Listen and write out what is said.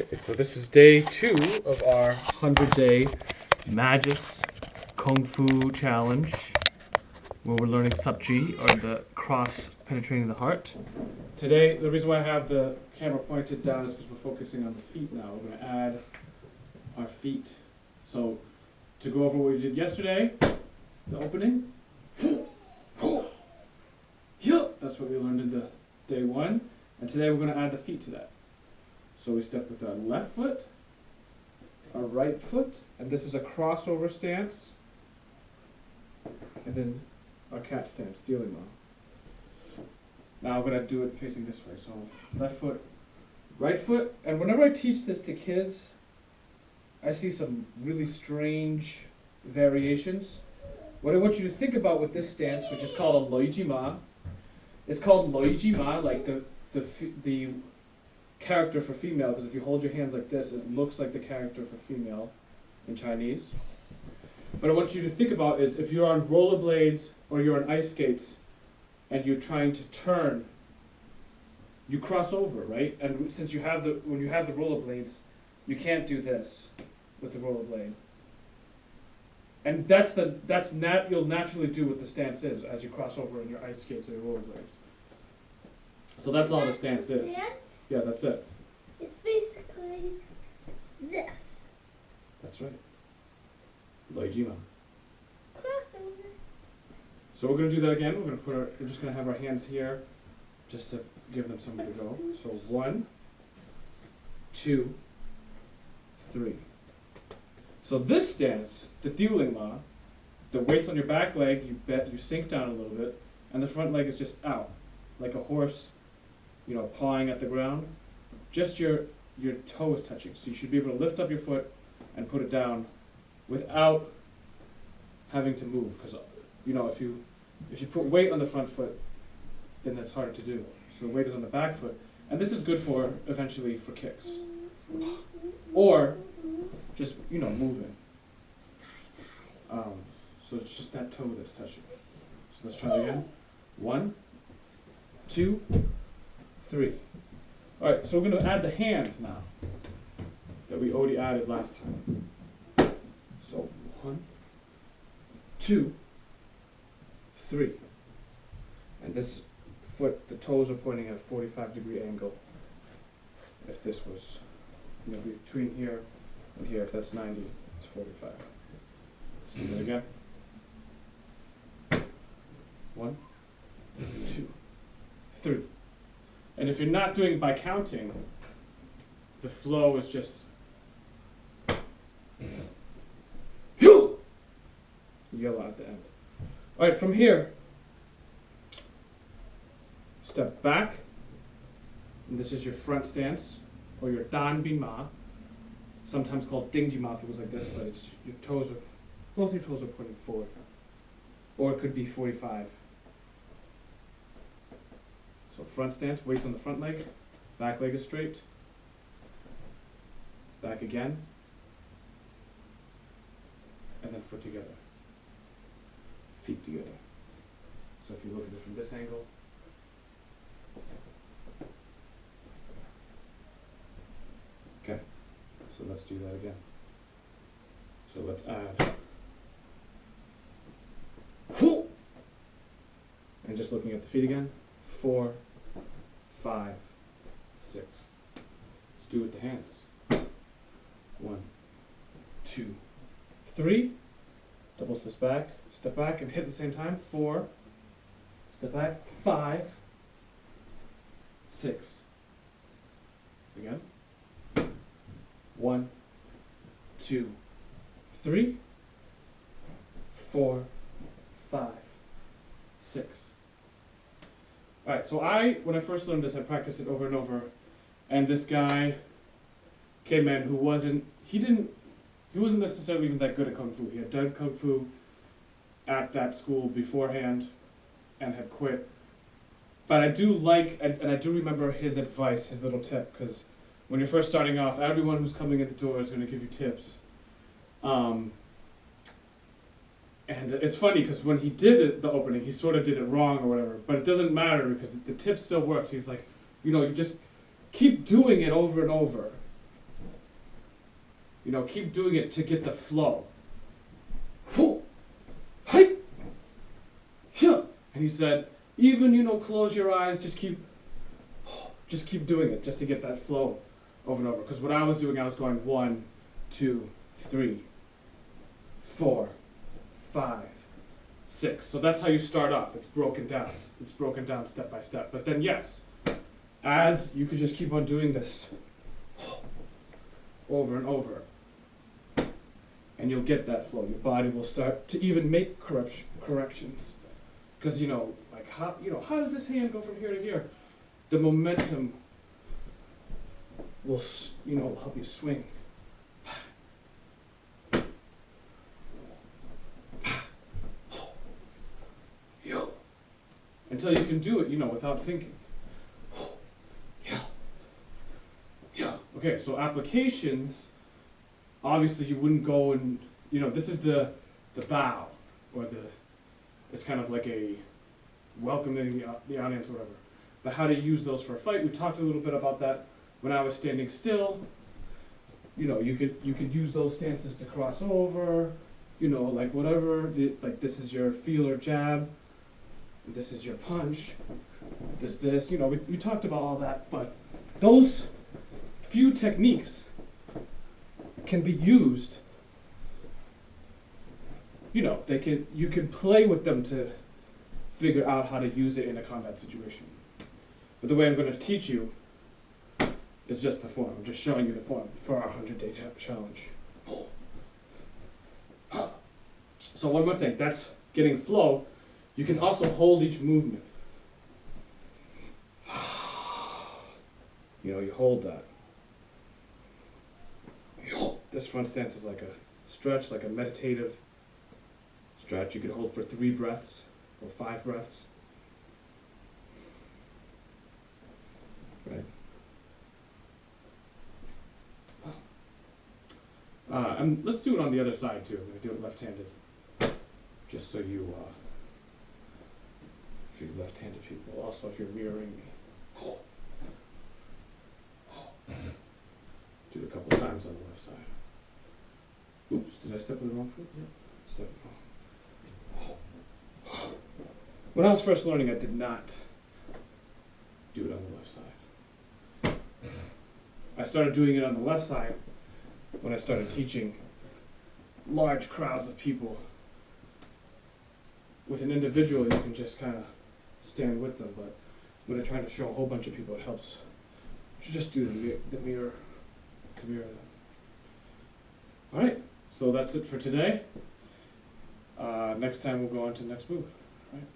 Okay, so this is day 2 of our 100-day Magis Kung Fu Challenge, where we're learning Subchi, or the cross penetrating the heart. Today, the reason why I have the camera pointed down is because we're focusing on the feet now. We're going to add our feet. So, to go over what we did yesterday, the opening. That's what we learned in the day 1. And today we're going to add the feet to that. So we step with our left foot, our right foot, and this is a crossover stance, and then our cat stance, dealing ma. Now I'm going to do it facing this way. So left foot, right foot, and whenever I teach this to kids, I see some really strange variations. What I want you to think about with this stance, which is called a loiji ma, it's called loiji ma, like the character for female, because if you hold your hands like this, it looks like the character for female in Chinese. But I want you to think about is if you're on rollerblades or you're on ice skates and you're trying to turn, you cross over, right? And since you have when you have the rollerblades, you can't do this with the rollerblade. And you'll naturally do what the stance is as you cross over in your ice skates or your rollerblades. So that's all the stance is. Yeah, that's it. It's basically this. That's right. Loijima. Crossover. So we're going to do that again. We're just going to have our hands here just to give them somewhere to go. So 1, 2, 3. So this stance, the Diuling Ma, the weight's on your back leg, you sink down a little bit, and the front leg is just out, like a horse, pawing at the ground. Just your toe is touching. So you should be able to lift up your foot and put it down without having to move. Because if you put weight on the front foot, then that's harder to do. So the weight is on the back foot. And this is good for, eventually, for kicks. Or just, moving. So it's just that toe that's touching. So let's try it again. 1, 2, 3. All right, so we're going to add the hands now that we already added last time. So 1, 2, 3. And this foot, the toes are pointing at a 45-degree angle. If this was, between here and here, if that's 90, it's 45. Let's do that again. 1, 2, 3. And if you're not doing by counting, the flow is just yell out at the end. All right, from here, step back, and this is your front stance, or your Dan Bin Ma, sometimes called Dingji Ma if it was like this, but it's both your toes are pointing forward. Or it could be 45. So front stance, weights on the front leg, back leg is straight, back again, and then foot together, feet together. So if you look at it from this angle, okay, so let's do that again. So let's add, and just looking at the feet again, 4, 5, 6. Let's do it with the hands. 1, 2, 3. Double fist back, step back, and hit at the same time. 4, step back, 5, 6. Again. 1, 2, 3, 4, 5, 6. All right, so when I first learned this, I practiced it over and over, and this guy came in who wasn't necessarily even that good at Kung Fu. He had done Kung Fu at that school beforehand and had quit. But I do and I do remember his advice, his little tip, because when you're first starting off, everyone who's coming in the door is going to give you tips. And it's funny because when he did the opening, he sort of did it wrong or whatever, but it doesn't matter because the tip still works. He's like, you just keep doing it over and over You know, keep doing it to get the flow. Whoo! Hey! Yeah. And he said, even, you know, close your eyes, just keep doing it, just to get that flow over and over. Because what I was doing, I was going 1, 2, 3, 4, 5, 6. So that's how you start off. It's broken down. It's broken down step by step. But then yes, as you could just keep on doing this over and over, and you'll get that flow. Your body will start to even make corrections. Because, you know, like how does this hand go from here to here? The momentum will, you know, help you swing. Until you can do it, you know, without thinking. Okay, so applications, obviously you wouldn't go and, you know, this is the bow, or it's kind of like a welcoming the audience or whatever. But how to use those for a fight, we talked a little bit about that when I was standing still. You know, you could use those stances to cross over, you know, like whatever, like this is your feeler jab, this is your punch, this, you know, we talked about all that, but those few techniques can be used, you know, you can play with them to figure out how to use it in a combat situation. But the way I'm going to teach you is just the form. I'm just showing you the form for our 100-day challenge. So one more thing, that's getting flow. You can also hold each movement. You know, you hold that. This front stance is like a stretch, like a meditative stretch. You can hold for 3 breaths or 5 breaths. Right. And let's do it on the other side too. I'm going to do it left-handed, just so you, if you're left-handed people, also if you're mirroring me. Do it a couple times on the left side. Oops, did I step with the wrong foot? Yep, step wrong. When I was first learning, I did not do it on the left side. I started doing it on the left side when I started teaching large crowds of people. With an individual, you can just kind of stand with them, but when I'm trying to show a whole bunch of people, it helps to just do the mirror to mirror them. All right, so that's it for today. Next time we'll go on to the next move. All right.